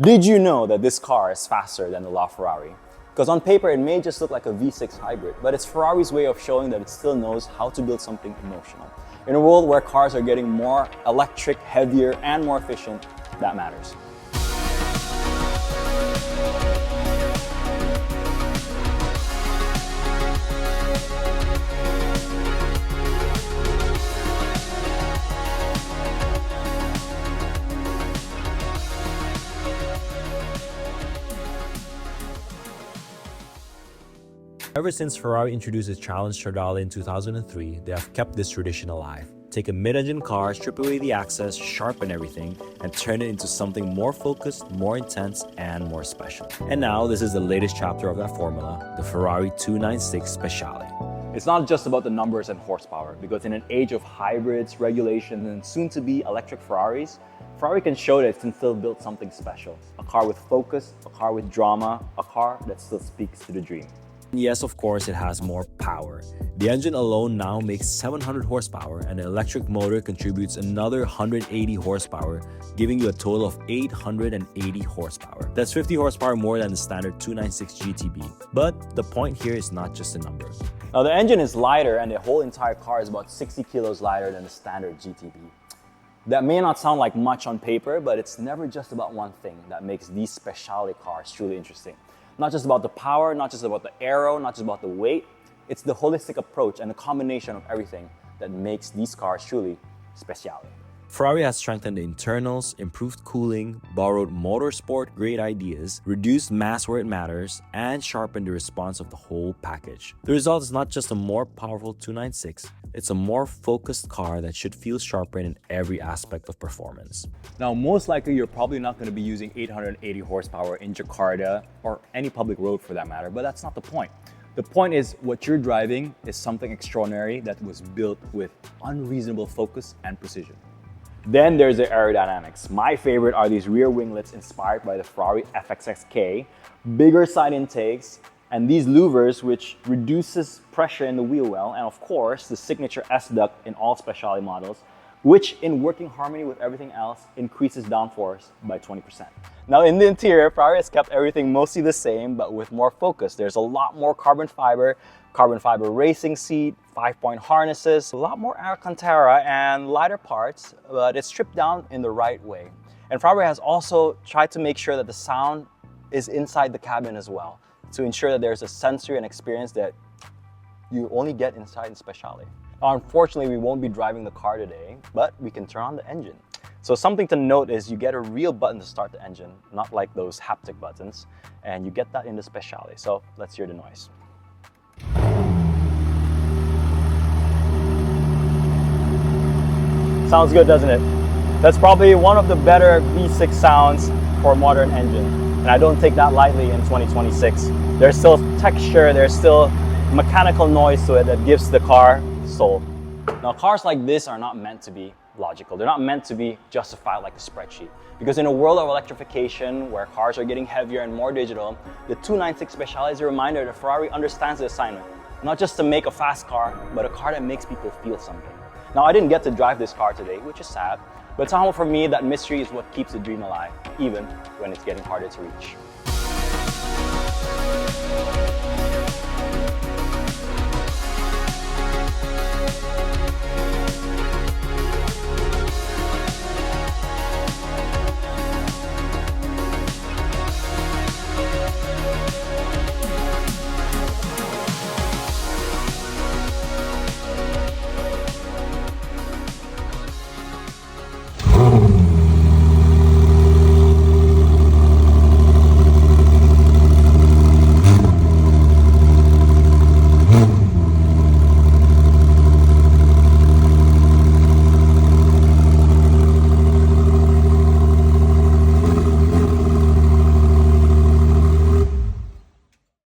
Did you know that this car is faster than the LaFerrari? Because on paper it may just look like a V6 hybrid, but it's Ferrari's way of showing that it still knows how to build something emotional. In a world where cars are getting more electric, heavier, and more efficient, that matters. Ever since Ferrari introduced its Challenge Stradale in 2003, they have kept this tradition alive. Take a mid-engine car, strip away the access, sharpen everything, and turn it into something more focused, more intense, and more special. And now, this is the latest chapter of that formula, the Ferrari 296 Speciale. It's not just about the numbers and horsepower, because in an age of hybrids, regulations, and soon-to-be electric Ferraris, Ferrari can show that it can still build something special. A car with focus, a car with drama, a car that still speaks to the dream. Yes, of course, it has more power. The engine alone now makes 700 horsepower, and the electric motor contributes another 180 horsepower, giving you a total of 880 horsepower. That's 50 horsepower more than the standard 296 GTB. But the point here is not just the number. Now the engine is lighter, and the whole entire car is about 60 kilos lighter than the standard GTB. That may not sound like much on paper, but it's never just about one thing that makes these Speciale cars truly interesting. Not just about the power, not just about the aero, not just about the weight. It's the holistic approach and the combination of everything that makes these cars truly Speciale. Ferrari has strengthened the internals, improved cooling, borrowed motorsport-grade ideas, reduced mass where it matters, and sharpened the response of the whole package. The result is not just a more powerful 296, it's a more focused car that should feel sharpened in every aspect of performance. Now, most likely you're probably not going to be using 880 horsepower in Jakarta or any public road for that matter, but that's not the point. The point is what you're driving is something extraordinary that was built with unreasonable focus and precision. Then there's the aerodynamics. My favorite are these rear winglets inspired by the Ferrari FXXK, bigger side intakes, and these louvers which reduces pressure in the wheel well, and of course the signature S-duct in all Speciale models, which in working harmony with everything else increases downforce by 20%. Now in the interior, Ferrari has kept everything mostly the same, but with more focus. There's a lot more carbon fiber racing seat, 5-point harnesses, a lot more Alcantara and lighter parts, but it's stripped down in the right way. And Ferrari has also tried to make sure that the sound is inside the cabin as well, to ensure that there's a sensory and experience that you only get inside in Speciale. Now, unfortunately, we won't be driving the car today, but we can turn on the engine. So something to note is you get a real button to start the engine, not like those haptic buttons, and you get that in the Speciale. So let's hear the noise. Sounds good, doesn't it? That's probably one of the better V6 sounds for a modern engine, and I don't take that lightly in 2026. There's still texture, there's still mechanical noise to it that gives the car soul. Now, cars like this are not meant to be logical. They're not meant to be justified like a spreadsheet. Because in a world of electrification, where cars are getting heavier and more digital, the 296 Speciale is a reminder that Ferrari understands the assignment. Not just to make a fast car, but a car that makes people feel something. Now, I didn't get to drive this car today, which is sad, but somehow for me, that mystery is what keeps the dream alive, even when it's getting harder to reach.